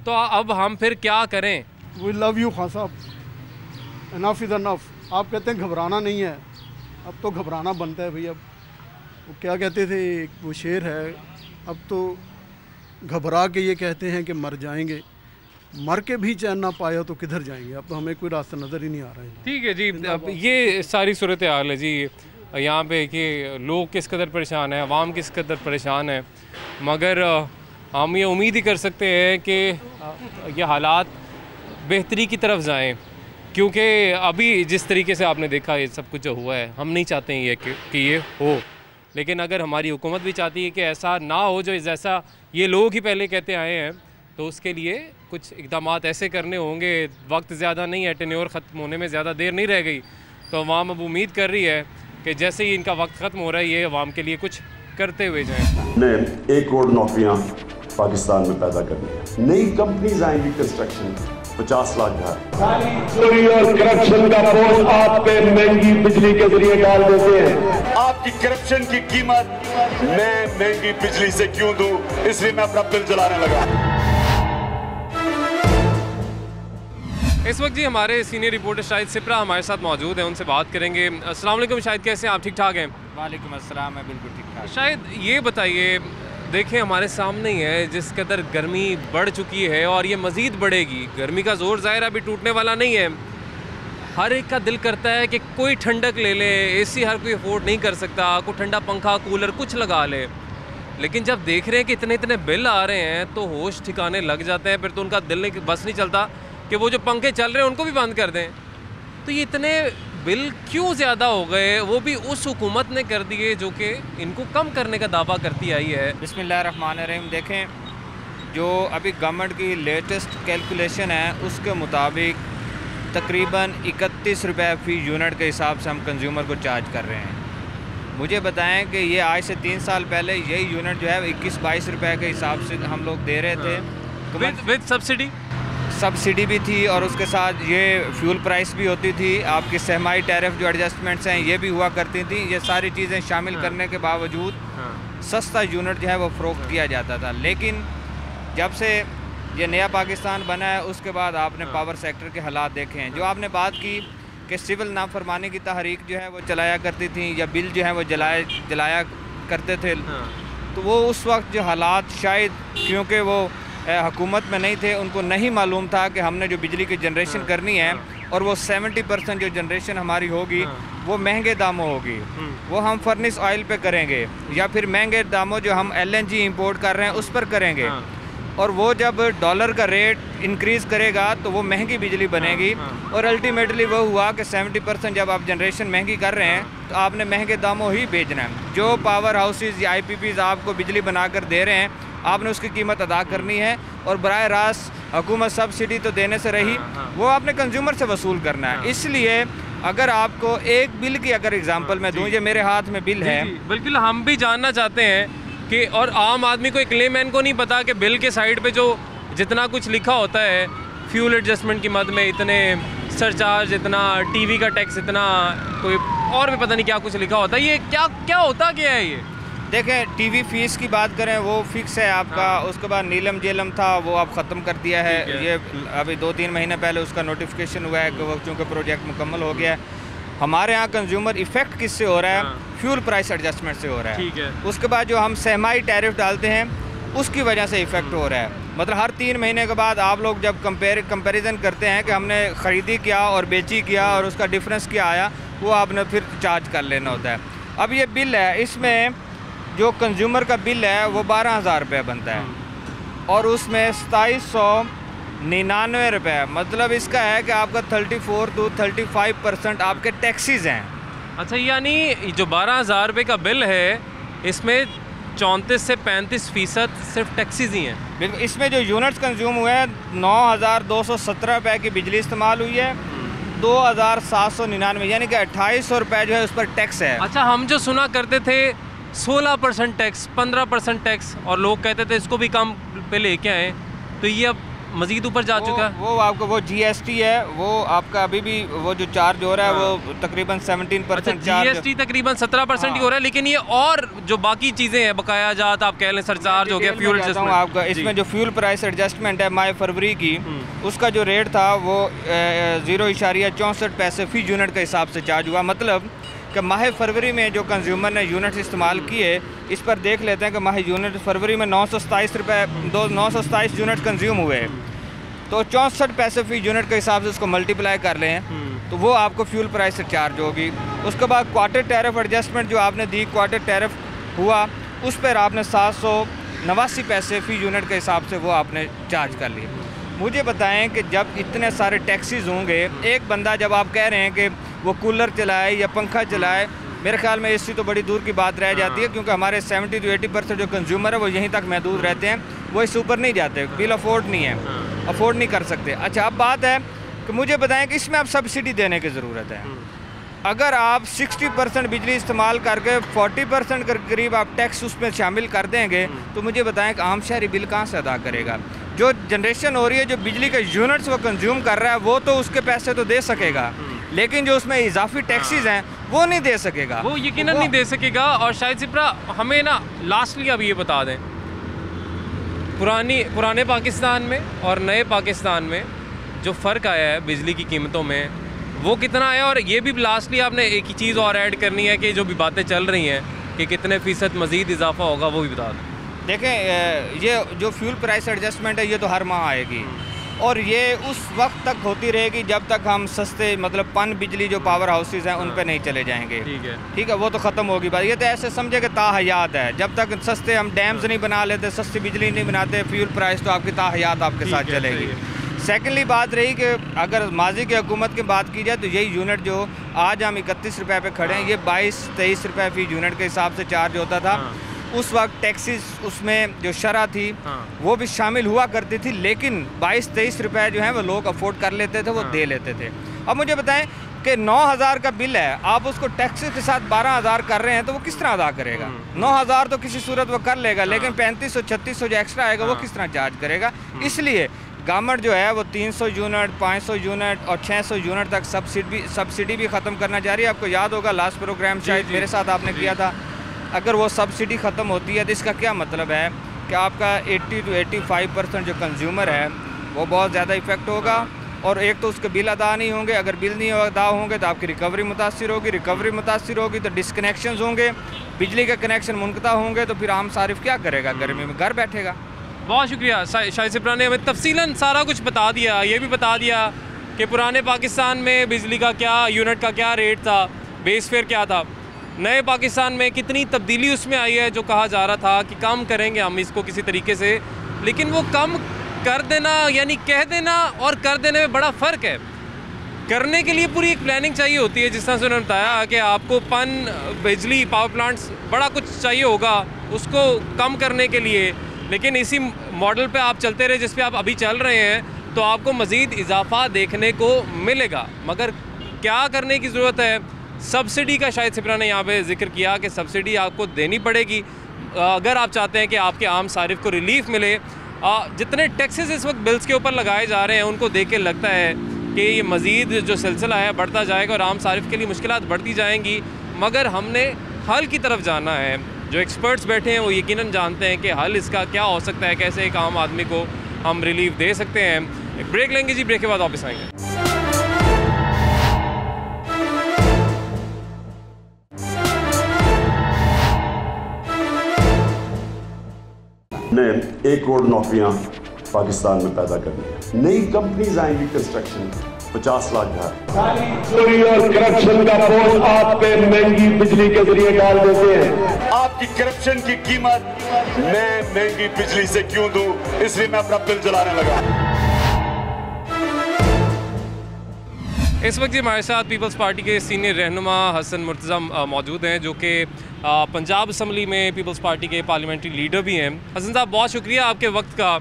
तो अब हम फिर क्या करें? वी लव यू खान साहब, इनफ इज़ इनफ। आप कहते हैं घबराना नहीं है, अब तो घबराना बनता है भाई। अब वो क्या कहते थे, वो शेर है, अब तो घबरा के ये कहते हैं कि मर जाएंगे, मर के भी चैन ना पाया तो किधर जाएंगे? अब तो हमें कोई रास्ता नज़र ही नहीं आ रहा है। ठीक है जी, अब ये सारी सूरत हाल है जी यहाँ पे कि लोग किस कदर परेशान हैं, अवाम किस कदर परेशान है, मगर हम ये उम्मीद ही कर सकते हैं कि ये हालात बेहतरी की तरफ जाएं, क्योंकि अभी जिस तरीके से आपने देखा ये सब कुछ जो हुआ है, हम नहीं चाहते हैं ये कि ये हो, लेकिन अगर हमारी हुकूमत भी चाहती है कि ऐसा ना हो जो जैसा ये लोग ही पहले कहते आए हैं, तो उसके लिए कुछ इक़दाम ऐसे करने होंगे। वक्त ज़्यादा नहीं है, टेन्योर ख़त्म होने में ज़्यादा देर नहीं रह गई, तो अवाम अब उम्मीद कर रही है कि जैसे ही इनका वक्त ख़त्म हो रहा है ये अवाम के लिए कुछ करते हुए जाएँ। ने 1 करोड़ नौकरियाँ पाकिस्तान में पैदा करनी है, नई कंपनीज आएंगी, कंस्ट्रक्शन, 50 लाख घर। चोरी और करप्शन का बोझ आप पे महंगी बिजली के जरिए डाल देते हैं। आपकी करप्शन की कीमत मैं महंगी बिजली से क्यों दूं, इसलिए मैं अपना बिल जलाने लगा। इस वक्त जी हमारे सीनियर रिपोर्टर शाहिद सिप्रा हमारे साथ मौजूद हैं, उनसे बात करेंगे। अस्सलाम वालेकुम शाहिद, कैसे हैं आप? ठीक ठाक हैं? वालेकुम अस्सलाम, मैं बिल्कुल ठीक ठाक। शायद ये बताइए, देखें हमारे सामने ही है जिस कदर गर्मी बढ़ चुकी है और ये मज़ीद बढ़ेगी। गर्मी का ज़ोर ज़ाहिर अभी टूटने वाला नहीं है। हर एक का दिल करता है कि कोई ठंडक ले ले, एसी हर कोई अफोर्ड नहीं कर सकता, कोई ठंडा पंखा कूलर कुछ लगा ले। लेकिन जब देख रहे हैं कि इतने इतने बिल आ रहे हैं तो होश ठिकाने लग जाते हैं। फिर तो उनका दिल नहीं बस नहीं चलता कि वो जो पंखे चल रहे हैं उनको भी बंद कर दें। तो ये इतने बिल क्यों ज़्यादा हो गए, वो भी उस हुकूमत ने कर दिए जो कि इनको कम करने का दावा करती आई है। बिस्मिल्लाहिर्रहमानिर्रहीम। देखें, जो अभी गवर्नमेंट की लेटेस्ट कैलकुलेशन है उसके मुताबिक तकरीबन 31 रुपये फ़ी यूनिट के हिसाब से हम कंज्यूमर को चार्ज कर रहे हैं। मुझे बताएं कि ये आज से 3 साल पहले यही यूनिट जो है 21-22 रुपये के हिसाब से हम लोग दे रहे थे। With subsidy? सब्सिडी भी थी और उसके साथ ये फ्यूल प्राइस भी होती थी। आपकी सहमाई टैरिफ जो एडजस्टमेंट्स हैं ये भी हुआ करती थी। ये सारी चीज़ें शामिल करने के बावजूद सस्ता यूनिट जो है वो फ़रोख्त किया जाता था। लेकिन जब से ये नया पाकिस्तान बना है उसके बाद आपने पावर सेक्टर के हालात देखे हैं। जो आपने बात की कि सिविल नाफरमानी की तहरीक जो है वो चलाया करती थी या बिल जो है वो जलाया करते थे, तो वो उस वक्त जो हालात शायद क्योंकि वो हुकूमत में नहीं थे, उनको नहीं मालूम था कि हमने जो बिजली की जनरेशन करनी है और वो 70% जो जनरेशन हमारी होगी वो महंगे दामों होगी। वो हम फर्नेस ऑयल पे करेंगे या फिर महंगे दामों जो हम LNG इंपोर्ट कर रहे हैं उस पर करेंगे। और वो जब डॉलर का रेट इंक्रीज़ करेगा तो वो महंगी बिजली बनेगी। और अल्टीमेटली वो हुआ कि 70% जब आप जनरेशन महंगी कर रहे हैं तो आपने महंगे दामों ही बेचना है। जो पावर हाउसेस या IPPs आपको बिजली बनाकर दे रहे हैं आपने उसकी कीमत अदा करनी है और बराह रास्त हुकूमत सब्सिडी तो देने से रही, वो आपने कंज्यूमर से वसूल करना है। इसलिए अगर आपको एक बिल की अगर एग्जांपल मैं दूँ, ये मेरे हाथ में बिल है। बिल्कुल, हम भी जानना चाहते हैं कि और आम आदमी को, एक लेमैन को नहीं पता कि बिल के साइड पे जो जितना कुछ लिखा होता है, फ्यूल एडजस्टमेंट की मद में इतने सरचार्ज, इतना TV का टैक्स, इतना कोई और भी पता नहीं क्या कुछ लिखा होता है। ये क्या होता क्या है ये? देखें, TV फीस की बात करें वो फिक्स है आपका। उसके बाद नीलम जेलम था वो आप ख़त्म कर दिया है। ये अभी 2-3 महीने पहले उसका नोटिफिकेशन हुआ है कि वो चूँकि प्रोजेक्ट मुकम्मल हो गया है। हमारे यहाँ कंज्यूमर इफ़ेक्ट किससे हो रहा है? फ्यूल प्राइस एडजस्टमेंट से हो रहा है। ठीक है। उसके बाद जो हम सहमाई टैरिफ डालते हैं उसकी वजह से इफ़ेक्ट हो रहा है। मतलब हर 3 महीने के बाद आप लोग जब कंपैरिजन करते हैं कि हमने ख़रीदी क्या और बेची क्या और उसका डिफरेंस क्या आया, वो आपने फिर चार्ज कर लेना होता है। अब ये बिल है, इसमें जो कंज्यूमर का बिल है वो 12,000 रुपये बनता है और उसमें 2799 रुपये। मतलब इसका है कि आपका 34 to 35% आपके टैक्सीज हैं। अच्छा, यानी जो 12,000 रुपये का बिल है इसमें 34 से 35% सिर्फ टैक्सीज ही हैं। बिल्कुल, इसमें जो यूनिट्स कंज्यूम हुए हैं 9,217 रुपये की बिजली इस्तेमाल हुई है, 2,799 यानी कि 2800 रुपये जो है उस पर टैक्स है। अच्छा, हम जो सुना करते थे 16% टैक्स, 15% टैक्स, और लोग कहते थे इसको भी कम पे लेके आए, तो ये अब मज़ीद ऊपर जा चुका है। वो आपका वो GST है, वो आपका अभी भी वो जो चार्ज हो रहा है वो तकरीबन 17% चार्ज। GST तकरीबन 17% ही हो रहा है। लेकिन ये और जो बाकी चीज़ें हैं, बकाया जात आप कह लें, सरचार्ज हो गया, फ्यूल एडजस्टमेंट आपका, इसमें जो फ्यूल प्राइस एडजस्टमेंट है माह फरवरी की, उसका जो रेट था वो 0.64 पैसे फ़ी यूनिट के हिसाब से चार्ज हुआ। मतलब कि माह फरवरी में जो कंज्यूमर ने यूनिट इस्तेमाल किए, इस पर देख लेते हैं कि माह यूनिट फरवरी में 927 यूनिट कंज्यूम हुए, तो 64 पैसे फ़ी यूनिट के हिसाब से उसको मल्टीप्लाई कर लें तो वो आपको फ्यूल प्राइस से चार्ज होगी। उसके बाद क्वार्टर टैरिफ एडजस्टमेंट जो आपने दी, क्वार्टर टैरिफ हुआ, उस पर आपने 789 पैसे फ़ी यूनिट के हिसाब से वो आपने चार्ज कर लिए। मुझे बताएं कि जब इतने सारे टैक्सीज होंगे, एक बंदा जब आप कह रहे हैं कि वो कूलर चलाए या पंखा चलाए, मेरे ख्याल में इससे तो बड़ी दूर की बात रह जाती है, क्योंकि हमारे 70 to 80% जो कंज्यूमर है वो यहीं तक महदूद रहते हैं, वो इससे ऊपर नहीं जाते, बिल अफोर्ड नहीं है, अफोर्ड नहीं कर सकते। अच्छा, अब बात है कि मुझे बताएं कि इसमें आप सब्सिडी देने की ज़रूरत है। अगर आप 60% बिजली इस्तेमाल करके 40% के करीब आप टैक्स उसमें शामिल कर देंगे, तो मुझे बताएं कि आम शहरी बिल कहाँ से अदा करेगा? जो जनरेशन हो रही है, जो बिजली के यूनिट्स वो कंज्यूम कर रहा है, वो तो उसके पैसे तो दे सकेगा, लेकिन जो उसमें इजाफी टैक्सीज हैं वो नहीं दे सकेगा, वो यकीनन नहीं दे सकेगा। और शायद सिप्रा हमें ना लास्टली अब ये बता दें, पुराने पाकिस्तान में और नए पाकिस्तान में जो फ़र्क आया है बिजली की कीमतों में वो कितना है, और ये भी लास्टली आपने एक ही चीज़ और ऐड करनी है कि जो भी बातें चल रही हैं कि कितने फ़ीसद मज़ीद इजाफा होगा वो भी बता दें। देखें, ये जो फ्यूल प्राइस एडजस्टमेंट है ये तो हर माह आएगी और ये उस वक्त तक होती रहेगी जब तक हम सस्ते मतलब पन बिजली जो पावर हाउसेज हैं उन पे नहीं चले जाएंगे। ठीक है, वो तो ख़त्म होगी बात। ये तो ऐसे समझे कि ताहयात है, जब तक सस्ते हम डैम्स नहीं बना लेते, सस्ती बिजली नहीं बनाते, फ्यूल प्राइस तो आपकी ताहयात आपके साथ चलेगी। सेकेंडली बात रही कि अगर माजी की हुकूमत की बात की जाए तो यही यूनिट जो आज हम 31 रुपये पे खड़े हैं, ये 22-23 रुपये फी यूनिट के हिसाब से चार्ज होता था। उस वक्त टैक्सेस उसमें जो शरह थी वो भी शामिल हुआ करती थी, लेकिन 22-23 रुपये जो हैं वो लोग अफोर्ड कर लेते थे, वो दे लेते थे। अब मुझे बताएं कि 9,000 का बिल है, आप उसको टैक्सेस के साथ 12,000 कर रहे हैं तो वो किस तरह अदा करेगा? 9,000 तो किसी सूरत वो कर लेगा, लेकिन 3500-3600 जो एक्स्ट्रा आएगा वो किस तरह चार्ज करेगा? इसलिए गवर्नमेंट जो है वो 300 यूनिट, 500 यूनिट और 600 यूनिट तक सब्सिडी भी ख़त्म करना चाह रही है। आपको याद होगा लास्ट प्रोग्राम शायद मेरे साथ आपने किया था, अगर वो सब्सिडी ख़त्म होती है तो इसका क्या मतलब है कि आपका 80 to 85% जो कंज्यूमर है वो बहुत ज़्यादा इफेक्ट होगा, और एक तो उसके बिल अदा नहीं होंगे, अगर बिल नहीं अदा होंगे तो आपकी रिकवरी मुतासिर होगी, रिकवरी मुतासिर होगी तो डिस्कनेक्शंस होंगे, बिजली के कनेक्शन मुनक़ता होंगे, तो फिर आम सारिफ क्या करेगा? गर्मी में घर बैठेगा। बहुत शुक्रिया शाहिद सिप्रा ने हमें तफसीलन सारा कुछ बता दिया। ये भी बता दिया कि पुराने पाकिस्तान में बिजली का क्या यूनिट का क्या रेट था, बेस फेयर क्या था, नए पाकिस्तान में कितनी तब्दीली उसमें आई है। जो कहा जा रहा था कि कम करेंगे हम इसको किसी तरीके से, लेकिन वो कम कर देना यानी कह देना और कर देने में बड़ा फ़र्क है। करने के लिए पूरी एक प्लानिंग चाहिए होती है, जिस तरह से उन्होंने बताया कि आपको बिजली पावर प्लांट्स बड़ा कुछ चाहिए होगा उसको कम करने के लिए, लेकिन इसी मॉडल पे आप चलते रहे जिस पे आप अभी चल रहे हैं तो आपको मज़ीद इजाफा देखने को मिलेगा। मगर क्या करने की ज़रूरत है? सब्सिडी का शायद सिप्रा ने यहाँ पे जिक्र किया कि सब्सिडी आपको देनी पड़ेगी अगर आप चाहते हैं कि आपके आम सारिफ को रिलीफ मिले। जितने टैक्सेस इस वक्त बिल्स के ऊपर लगाए जा रहे हैं उनको देख के लगता है कि ये मज़ीद जो सिलसिला है बढ़ता जाएगा और आम सारिफ के लिए मुश्किलात बढ़ती जाएंगी। मगर हमने हल की तरफ जाना है। जो एक्सपर्ट्स बैठे हैं वो यकीनन जानते हैं कि हल इसका क्या हो सकता है, कैसे एक आम आदमी को हम रिलीफ दे सकते हैं। एक ब्रेक लेंगे जी, ब्रेक के बाद वापस आएंगे। ने 1 करोड़ नौकरियां पाकिस्तान में पैदा करनी है। नई कंपनीज आएंगी, कंस्ट्रक्शन 50 लाख घर। चोरी और करप्शन का बोझ आप पे महंगी बिजली के जरिए डाल देते हैं। आपकी करप्शन की कीमत मैं महंगी बिजली से क्यों दूं, इसलिए मैं अपना बिल जलाने लगा। इस वक्त हमारे साथ पीपल्स पार्टी के सीनियर रहनुमा हसन मुर्तज़ा मौजूद हैं, जो कि पंजाब असम्बली में पीपल्स पार्टी के पार्लियामेंट्री लीडर भी हैं। हसन साहब, बहुत शुक्रिया आपके वक्त का।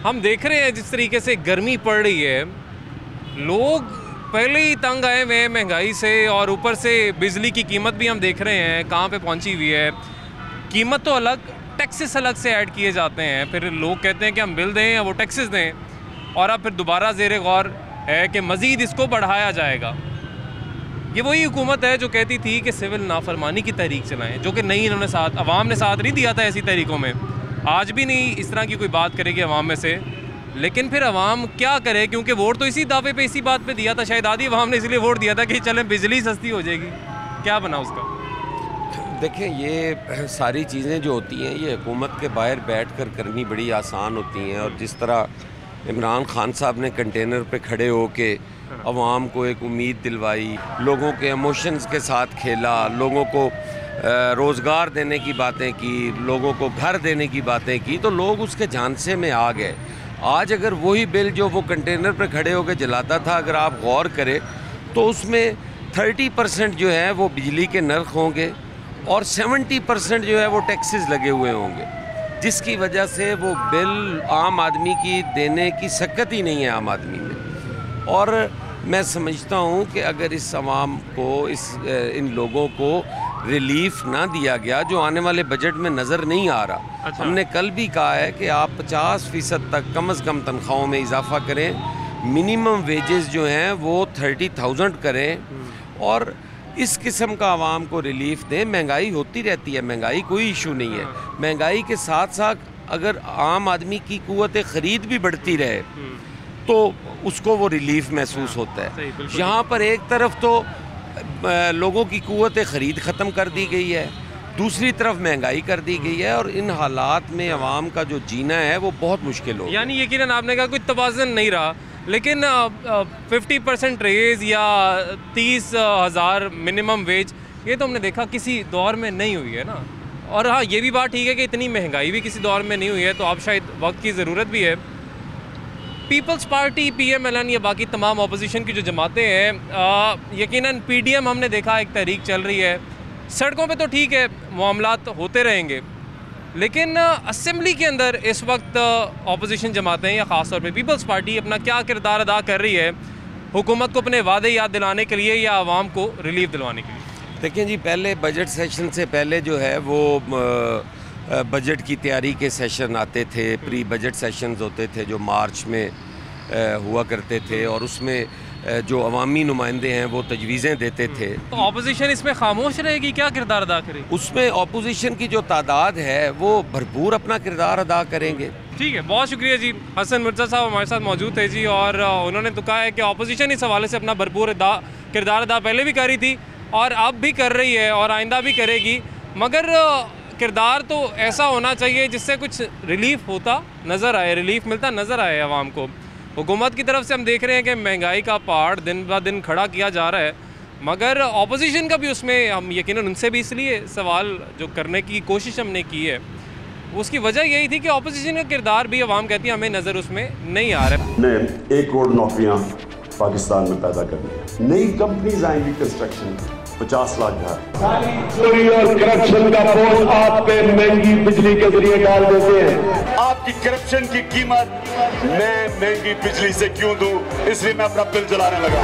हम देख रहे हैं जिस तरीके से गर्मी पड़ रही है, लोग पहले ही तंग आए हुए हैं महंगाई से, और ऊपर से बिजली की कीमत भी हम देख रहे हैं कहाँ पे पहुँची हुई है। कीमत तो अलग, टैक्सेस अलग से ऐड किए जाते हैं, फिर लोग कहते हैं कि हम बिल दें या वो टैक्सेस दें, और अब फिर दोबारा ज़ेर गौर है कि मज़ीद इसको बढ़ाया जाएगा। ये वही हुकूमत है जो कहती थी कि सिविल नाफरमानी की तहरीक चलाएं, जो कि नहीं, इन्होंने साथ अवाम ने साथ नहीं दिया था ऐसी तहरीकों में। आज भी नहीं इस तरह की कोई बात करेगी अवाम में से, लेकिन फिर अवाम क्या करे, क्योंकि वोट तो इसी दावे पे इसी बात पे दिया था, शायद आधी अवाम ने इसलिए वोट दिया था कि चलें बिजली सस्ती हो जाएगी। क्या बना उसका? देखें, ये सारी चीज़ें जो होती हैं ये हुकूमत के बाहर बैठ कर करनी बड़ी आसान होती हैं, और जिस तरह इमरान खान साहब ने कंटेनर पे खड़े हो के अवाम को एक उम्मीद दिलवाई, लोगों के इमोशंस के साथ खेला, लोगों को रोज़गार देने की बातें की, लोगों को घर देने की बातें की, तो लोग उसके झांसे में आ गए। आज अगर वही बिल जो वो कंटेनर पे खड़े होकर जलाता था, अगर आप गौर करें तो उसमें 30% जो है वो बिजली के नर्ख होंगे और 70% जो है वो टैक्सेस लगे हुए होंगे, जिसकी वजह से वो बिल आम आदमी की देने की सकत ही नहीं है आम आदमी में। और मैं समझता हूँ कि अगर इस आवाम को इन लोगों को रिलीफ ना दिया गया, जो आने वाले बजट में नज़र नहीं आ रहा। अच्छा। हमने कल भी कहा है कि आप 50% तक कम अज़ कम तनख्वाहों में इजाफा करें, मिनिमम वेजेस जो हैं वो 30,000 करें, और इस किस्म का आवाम को रिलीफ दें। महंगाई होती रहती है, महंगाई कोई इशू नहीं है। महंगाई के साथ साथ अगर आम आदमी की कुव्वत ख़रीद भी बढ़ती रहे तो उसको वो रिलीफ महसूस होता है। यहाँ पर एक तरफ तो लोगों की कुव्वत ख़रीद ख़त्म कर दी गई है, दूसरी तरफ महंगाई कर दी गई है, और इन हालात में आवाम का जो जीना है वो बहुत मुश्किल हो। यानी यकीनन आपने कहा कोई तवाज़ुन नहीं रहा, लेकिन 50% रेज़ या 30,000 मिनिमम वेज, ये तो हमने देखा किसी दौर में नहीं हुई है ना। और हाँ, ये भी बात ठीक है कि इतनी महंगाई भी किसी दौर में नहीं हुई है, तो अब शायद वक्त की ज़रूरत भी है। पीपल्स पार्टी, PMLN या बाकी तमाम अपोजिशन की जो जमातें हैं, यकीनन PDM हमने देखा एक तहरीक चल रही है, सड़कों पे तो ठीक है मामलात होते रहेंगे, लेकिन असेंबली के अंदर इस वक्त अपोजिशन जमातें या ख़ास तौर पे पीपल्स पार्टी अपना क्या किरदार अदा कर रही है हुकूमत को अपने वादे याद दिलाने के लिए या आवाम को रिलीफ दिलवाने के लिए? देखें जी, पहले बजट सेशन से पहले जो है वो बजट की तैयारी के सेशन आते थे, प्री बजट सेशंस होते थे जो मार्च में हुआ करते थे, और उसमें जो अवामी नुमाइंदे हैं वो तजवीज़ें देते थे। तो अपोजिशन इसमें खामोश रहेगी, क्या किरदार अदा करेगी? उसमें अपोजिशन की जो तादाद है वो भरपूर अपना किरदार अदा करेंगे। ठीक है, बहुत शुक्रिया जी। हसन मिर्ज़ा साहब हमारे साथ मौजूद थे जी, और उन्होंने तो कहा है कि अपोजिशन इस हवाले से अपना भरपूर किरदार अदा पहले भी करी थी और अब भी कर रही है और आइंदा भी करेगी, मगर किरदार तो ऐसा होना चाहिए जिससे कुछ रिलीफ होता नज़र आए, रिलीफ मिलता नज़र आए आवाम को। हुकूमत की तरफ से हम देख रहे हैं कि महंगाई का पहाड़ दिन ब दिन खड़ा किया जा रहा है, मगर अपोजिशन का भी उसमें हम यकीनन उनसे भी इसलिए सवाल जो करने की कोशिश हमने की है, उसकी वजह यही थी कि अपोजिशन का किरदार भी आवाम कहती है हमें नज़र उसमें नहीं आ रहा है। ने 1 करोड़ नौकरियां पाकिस्तान में पैदा करनी है, नई कंपनीज आएंगी, कंस्ट्रक्शन, 50 लाख घर। चोरी और करप्शन का बोझ आप पे महंगी बिजली के जरिए डाल देते हैं। आपकी करप्शन की कीमत मैं महंगी बिजली से क्यों दूं, इसलिए मैं अपना बिल जलाने लगा।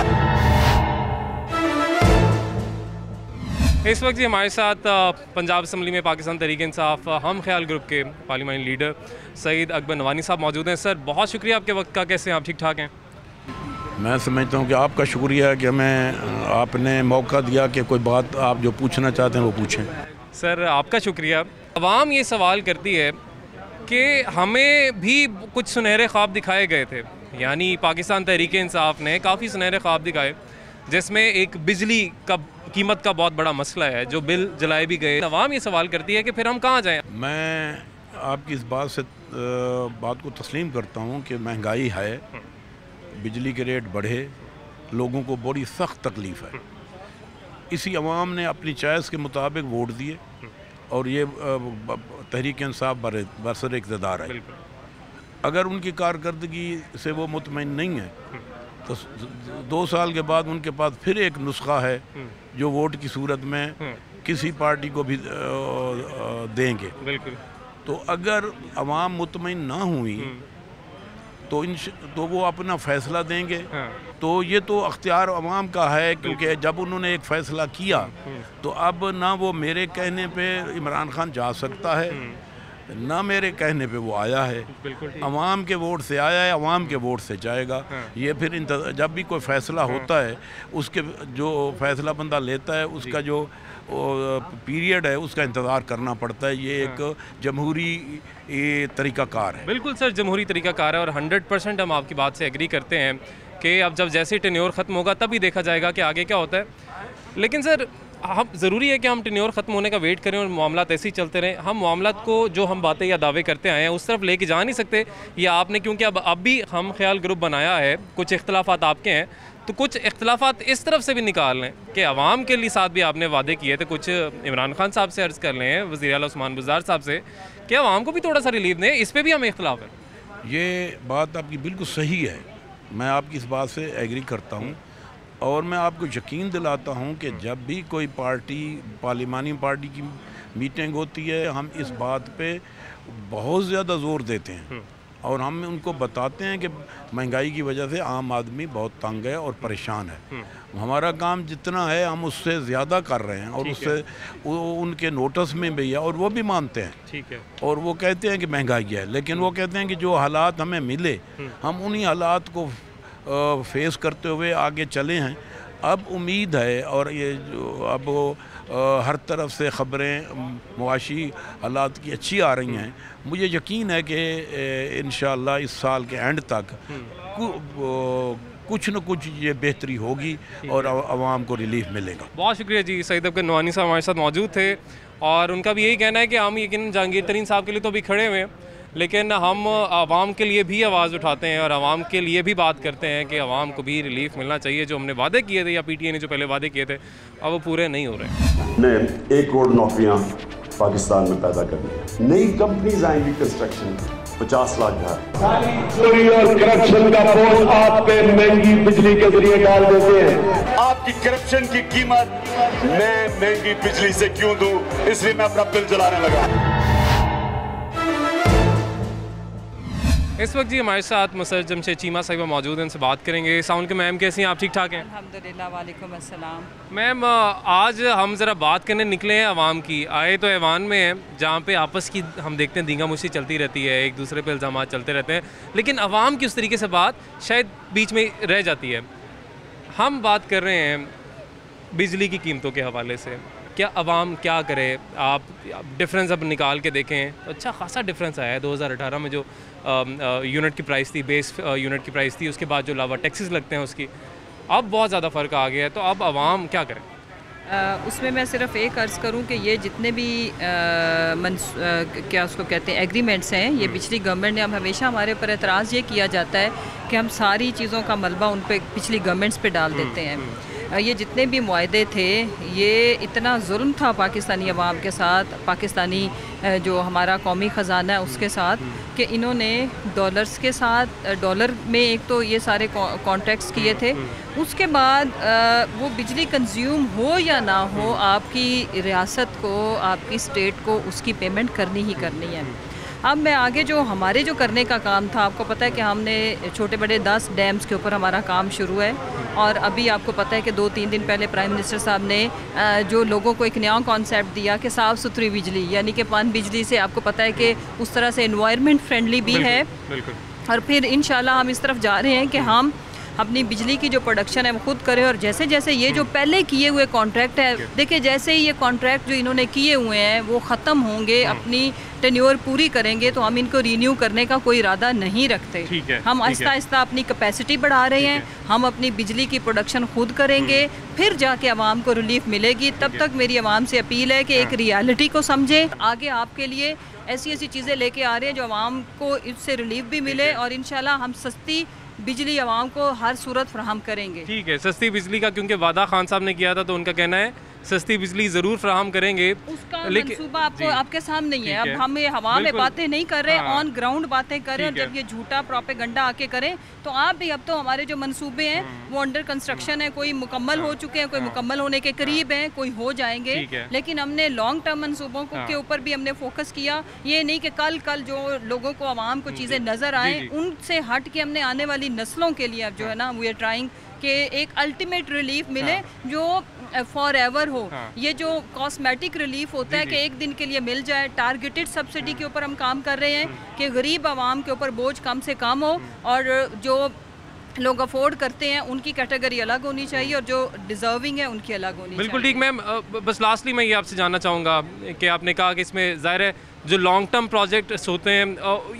इस वक्त जी हमारे साथ पंजाब असम्बली में पाकिस्तान तहरीक-ए-इंसाफ हम ख्याल ग्रुप के पार्लियामेंट लीडर सईद अकबर नवानी साहब मौजूद हैं। सर, बहुत शुक्रिया आपके वक्त का। कैसे हैं आप? ठीक ठाक हैं? मैं समझता हूँ कि आपका शुक्रिया है कि हमें आपने मौका दिया कि कोई बात आप जो पूछना चाहते हैं वो पूछें। सर, आपका शुक्रिया। अवाम ये सवाल करती है कि हमें भी कुछ सुनहरे ख्वाब दिखाए गए थे, यानी पाकिस्तान तहरीक-ए-इंसाफ ने काफ़ी सुनहरे ख्वाब दिखाए, जिसमें एक बिजली का कीमत का बहुत बड़ा मसला है, जो बिल जलाए भी गए। अवाम ये सवाल करती है कि फिर हम कहाँ जाएँ? मैं आपकी इस बात को तस्लीम करता हूँ कि महंगाई है, बिजली के रेट बढ़े, लोगों को बड़ी सख्त तकलीफ़ है। इसी अवाम ने अपनी चॉइस के मुताबिक वोट दिए और ये तहरीक-ए-इंसाफ बरसर इक़्तिदार है। अगर उनकी कारकर्दगी से वो मुतमईन नहीं है तो 2 साल के बाद उनके पास फिर एक नुस्खा है जो वोट की सूरत में किसी पार्टी को भी देंगे। तो अगर अवाम मुतमईन ना हुई तो वो अपना फ़ैसला देंगे। तो ये तो अख्तियार अवाम का है, क्योंकि जब उन्होंने एक फ़ैसला किया तो अब ना वो मेरे कहने पे इमरान खान जा सकता है, ना मेरे कहने पे वो आया है। अवाम के वोट से आया है, अवाम के वोट से जाएगा। ये फिर जब भी कोई फ़ैसला होता है, उसके जो फ़ैसला बंदा लेता है उसका जो पीरियड है उसका इंतज़ार करना पड़ता है। ये एक जमहूरी तरीक़ाकार है। बिल्कुल सर, जमहूरी तरीक़ाकार है और 100% हम आपकी बात से एग्री करते हैं कि अब जब जैसे टेन्योर ख़त्म होगा तभी देखा जाएगा कि आगे क्या होता है। लेकिन सर, हम ज़रूरी है कि हम टेन्योर ख़त्म होने का वेट करें और मामलात ऐसे ही चलते रहें? हम मामलात को जो हम बातें या दावे करते आए हैं उस तरफ लेके जा नहीं सकते, या आपने क्योंकि अब भी हम ख्याल ग्रुप बनाया है, कुछ इख्तलाफात आपके हैं तो कुछ इख्तलाफात इस तरफ से भी निकाल लें कि आवाम के लिए साथ भी आपने वादे किए थे, कुछ इमरान खान साहब से अर्ज़ कर लें, वज़ीर आला उस्मान बुज़दार साहब से, कि आवाम को भी थोड़ा सा रिलीफ दें। इस पर भी हमें इख्तलाफ है। ये बात आपकी बिल्कुल सही है, मैं आपकी इस बात से एग्री करता हूँ और मैं आपको यकीन दिलाता हूँ कि जब भी कोई पार्लिमानी पार्टी की मीटिंग होती है, हम इस बात पे बहुत ज़्यादा ज़ोर देते हैं और हम उनको बताते हैं कि महंगाई की वजह से आम आदमी बहुत तंग है और परेशान है। हमारा काम जितना है हम उससे ज़्यादा कर रहे हैं और उससे उनके नोटिस में भी है और वो भी मानते हैं। ठीक है। और वो कहते हैं कि महंगाई है, लेकिन वो कहते हैं कि जो हालात हमें मिले हम उन्हीं हालात को फेस करते हुए आगे चले हैं अब उम्मीद है, और ये जो अब हर तरफ से ख़बरें मुआशी हालात की अच्छी आ रही हैं, मुझे यकीन है कि इंशाअल्लाह इस साल के एंड तक कुछ न कुछ ये बेहतरी होगी और आवाम को रिलीफ मिलेगा। बहुत शुक्रिया जी। सईद अब्दुल नवानी साहब हमारे साथ मौजूद थे और उनका भी यही कहना है कि हम यकीन जहांगीर तरीन साहब के लिए तो अभी खड़े हुए हैं, लेकिन हम आवाम के लिए भी आवाज़ उठाते हैं और आवाम के लिए भी बात करते हैं कि आवाम को भी रिलीफ मिलना चाहिए। जो हमने वादे किए थे या PTI ने जो पहले वादे किए थे अब वो पूरे नहीं हो रहे। ने 1 करोड़ नौकरियां पाकिस्तान में पैदा करनी है। नई कंपनीज आएंगी, कंस्ट्रक्शन 50 लाख घर। चोरी और करप्शन का बोझ आप पे महंगी बिजली के जरिए डाल देते हैं। आपकी करप्शन की कीमत मैं महंगी बिजली से क्यों दूं, इसलिए मैं अपना बिल जलाने लगा। इस वक्त जी हमारे साथ मुसर्रत जमशेद चीमा साहिबा मौजूद हैं, उनसे बात करेंगे। साउंड के मैम कैसी हैं आप? ठीक ठाक हैं अल्हम्दुलिल्लाह। वालेकुम अस्सलाम। मैम आज हम ज़रा बात करने निकले हैं आवाम की। आए तो ऐवान में हैं जहाँ पे आपस की हम देखते हैं दींगा मुशी चलती रहती है, एक दूसरे पे इल्ज़ामात चलते रहते हैं, लेकिन आवाम की उस तरीके से बात शायद बीच में रह जाती है। हम बात कर रहे हैं बिजली की कीमतों के हवाले से। क्या आवाम क्या करे? आप डिफरेंस अब निकाल के देखें तो अच्छा खासा डिफरेंस आया है। 2018 में जो यूनिट की प्राइस थी, बेस यूनिट की प्राइस थी, उसके बाद जो लावा टैक्सेस लगते हैं उसकी, अब बहुत ज़्यादा फ़र्क आ गया है। तो अब आवाम क्या करें? उसमें मैं सिर्फ एक अर्ज़ करूं कि ये जितने भी क्या उसको कहते हैं एग्रीमेंट्स हैं, ये पिछली गवर्नमेंट ने, हम हमेशा हमारे ऊपर एतराज़ ये किया जाता है कि हम सारी चीज़ों का मलबा उन पे पिछली गवर्नमेंट्स पे डाल देते हैं। ये जितने भी मुआहदे थे, ये इतना जुल्म था पाकिस्तानी अवाम के साथ, पाकिस्तानी जो हमारा कौमी ख़जाना है उसके साथ, कि इन्होंने डॉलर्स के साथ, डॉलर में एक तो ये सारे कॉन्ट्रैक्ट्स किए थे, उसके बाद वो बिजली कंज्यूम हो या ना हो, आपकी रियासत को, आपकी स्टेट को उसकी पेमेंट करनी ही करनी है। अब मैं आगे जो हमारे जो करने का काम था, आपको पता है कि हमने छोटे बड़े 10 डैम्स के ऊपर हमारा काम शुरू है, और अभी आपको पता है कि 2-3 दिन पहले प्राइम मिनिस्टर साहब ने जो लोगों को एक नया कॉन्सेप्ट दिया कि साफ़ सुथरी बिजली, यानी कि पन बिजली से आपको पता है कि उस तरह से एनवायरनमेंट फ्रेंडली भी है। और फिर इंशाल्लाह हम इस तरफ जा रहे हैं कि हम अपनी बिजली की जो प्रोडक्शन है वो खुद करें। और जैसे जैसे ये जो पहले किए हुए कॉन्ट्रैक्ट है, देखिए जैसे ही ये कॉन्ट्रैक्ट जो इन्होंने किए हुए हैं वो ख़त्म होंगे, अपनी टेन्योर पूरी करेंगे, तो हम इनको रीन्यू करने का कोई इरादा नहीं रखते। हम आहिस्ता आहिस्ता अपनी कैपेसिटी बढ़ा रहे हैं, हम अपनी बिजली की प्रोडक्शन खुद करेंगे, फिर जाके आवाम को रिलीफ मिलेगी। तब तक मेरी आवाम से अपील है कि एक रियलिटी को समझे। आगे आपके लिए ऐसी ऐसी चीज़ें लेके आ रहे हैं जो आवाम को इससे रिलीफ भी मिले, और इंशाल्लाह हम सस्ती बिजली आवाम को हर सूरत फराहम करेंगे। ठीक है, सस्ती बिजली का क्योंकि वादा खान साहब ने किया था, तो उनका कहना है सस्ती बिजली ज़रूर फराहम करेंगे। उसका मंसूबा आपको आपके सामने ही है। अब हम ये हवा में बातें नहीं कर रहे, ऑन ग्राउंड बातें कर रहे हैं। जब ये झूठा प्रोपेगेंडा आके करें तो आप भी, अब तो हमारे जो मंसूबे हैं वो अंडर कंस्ट्रक्शन है, कोई मुकम्मल हो चुके हैं, कोई मुकम्मल होने के करीब हैं, कोई हो जाएंगे, लेकिन हमने लॉन्ग टर्म मंसूबों के ऊपर भी हमने फोकस किया। ये नहीं कि कल जो लोगों को, आवाम को चीज़ें नज़र आए, उनसे हट के हमने आने वाली नस्लों के लिए अब जो है ना वी आर ट्राइंग कि एक अल्टीमेट रिलीफ मिले जो फॉर एवर हो। ये जो कॉस्मेटिक रिलीफ होता है कि एक दिन के लिए मिल जाए, टारगेटेड सब्सिडी के ऊपर हम काम कर रहे हैं कि गरीब आवाम के ऊपर बोझ कम से कम हो, और जो लोग अफोर्ड करते हैं उनकी कैटेगरी अलग होनी चाहिए, और जो डिज़र्विंग है उनकी अलग होनी चाहिए। बिल्कुल ठीक मैम। बस लास्टली मैं ये आपसे जानना चाहूँगा कि आपने कहा कि इसमें ज़ाहिर है जो लॉन्ग टर्म प्रोजेक्ट्स होते हैं,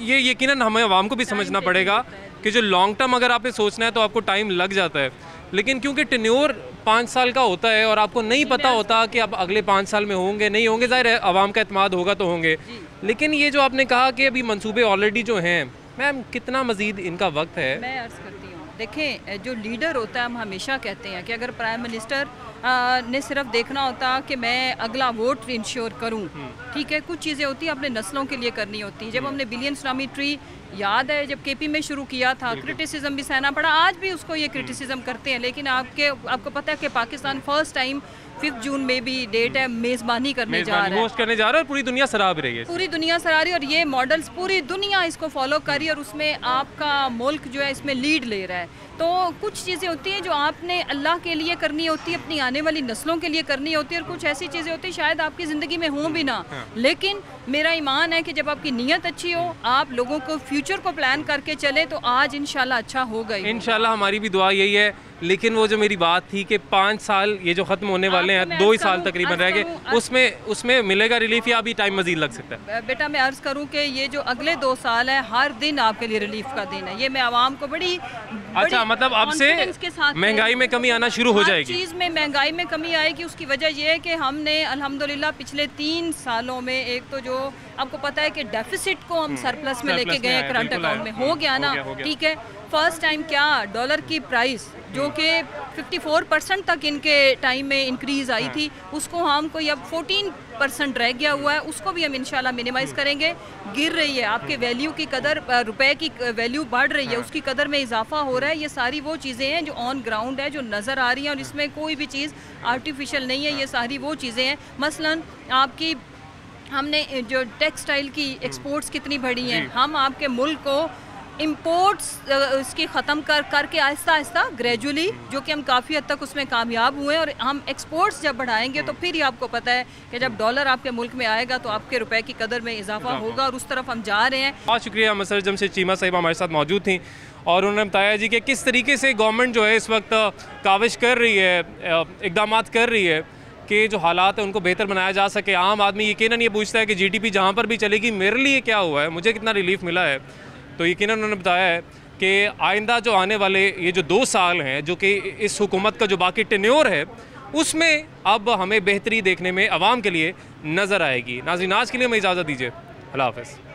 ये यकीनन हमें आवाम को भी समझना पड़ेगा कि जो लॉन्ग टर्म अगर आपने सोचना है तो आपको टाइम लग जाता है, लेकिन क्योंकि टेन्योर 5 साल का होता है और आपको नहीं पता होता कि अब अगले 5 साल में होंगे नहीं होंगे, ज़ाहिर है आवाम का एतमाद होगा तो होंगे, लेकिन ये जो आपने कहा कि अभी मंसूबे ऑलरेडी जो हैं, मैम कितना मज़ीद इनका वक्त है? मैं अर्ज़ करती हूँ, देखें जो लीडर होता है, हम हमेशा कहते हैं कि अगर प्राइम मिनिस्टर ने सिर्फ देखना होता कि मैं अगला वोट इंश्योर करूं, ठीक है, कुछ चीज़ें होती हैं अपने नस्लों के लिए करनी होती है। जब हमने बिलियन इस्लामी ट्री, याद है जब केपी में शुरू किया था, क्रिटिसिज्म भी सहना पड़ा, आज भी उसको ये क्रिटिसिज्म करते हैं, लेकिन आपको पता है कि पाकिस्तान फर्स्ट टाइम 5 जून में भी डेट है, मेज़बानी करने जा रहा है, होस्ट करने जा रहा है, और पूरी दुनिया सराह भी रही है, पूरी दुनिया सराह रही है, और ये मॉडल्स पूरी दुनिया इसको फॉलो कर रही है, और उसमें आपका मुल्क जो है इसमें लीड ले रहा है। तो कुछ चीज़ें होती हैं जो आपने अल्लाह के लिए करनी होती है, अपनी आने वाली नस्लों के लिए करनी होती है, और कुछ ऐसी चीज़ें होती हैं शायद आपकी ज़िंदगी में हों भी ना, लेकिन मेरा ईमान है कि जब आपकी नीयत अच्छी हो, आप लोगों को फ्यूचर को प्लान करके चले, तो आज इंशाल्लाह अच्छा होगा। इंशाल्लाह हमारी भी दुआ यही है, लेकिन वो जो मेरी बात थी कि 5 साल ये जो ख़त्म होने वाले हैं, 2 ही साल तकरीबन रह गए, उसमें मिलेगा रिलीफ या अभी टाइम मजीद लग सकता है? बेटा मैं अर्ज़ करूं कि ये जो अगले 2 साल है, हर दिन आपके लिए रिलीफ का दिन है। ये मैं आवाम को बड़ी अच्छा, मतलब अब से महंगाई में कमी आना शुरू हो जाएगी? चीज़ में महंगाई में कमी आएगी। उसकी वजह यह है कि हमने अल्हम्दुलिल्लाह पिछले 3 सालों में एक तो जो आपको पता है कि डेफिसिट को हम सरप्लस में लेके गए करंट अकाउंट में, हो गया ना, ठीक है। फर्स्ट टाइम क्या डॉलर की प्राइस जो कि 54% तक इनके टाइम में इंक्रीज़ आई थी, उसको हम कोई अब 14% रह गया हुआ है, उसको भी हम इंशाल्लाह मिनिमाइज़ करेंगे। गिर रही है आपके वैल्यू की कदर, रुपए की वैल्यू बढ़ रही है, उसकी कदर में इजाफा हो रहा है। ये सारी वो चीज़ें हैं जो ऑन ग्राउंड है, जो नज़र आ रही हैं, और इसमें कोई भी चीज़ आर्टिफिशियल नहीं है। ये सारी वो चीज़ें हैं। मसलन आपकी हमने जो टेक्सटाइल की एक्सपोर्ट्स कितनी बढ़ी हैं, हम आपके मुल्क को इंपोर्ट्स इसकी ख़त्म करके आहिस्ता आहिस्ता ग्रेजुअली, जो कि हम काफ़ी हद तक उसमें कामयाब हुए, और हम एक्सपोर्ट्स जब बढ़ाएंगे तो फिर ही आपको पता है कि जब डॉलर आपके मुल्क में आएगा तो आपके रुपए की कदर में इजाफा होगा, और उस तरफ हम जा रहे हैं। बहुत शुक्रिया मसर जमशेद चीमा साहिबा हमारे साथ मौजूद थी, और उन्होंने बताया जी कि किस तरीके से गवर्नमेंट जो है इस वक्त काविश कर रही है, इकदाम कर रही है कि जो हालात है उनको बेहतर बनाया जा सके। आम आदमी यकीनन ये पूछता है कि GDP जहाँ पर भी चलेगी मेरे लिए क्या हुआ है, मुझे कितना रिलीफ मिला है। तो यकीनन उन्होंने बताया है कि आइंदा जो आने वाले ये जो 2 साल हैं, जो कि इस हुकूमत का जो बाकी टेन्योर है, उसमें अब हमें बेहतरी देखने में आवाम के लिए नज़र आएगी। नाज़रीन, आज के लिए हमें इजाज़त दीजिए। अल्लाह हाफ़िज़।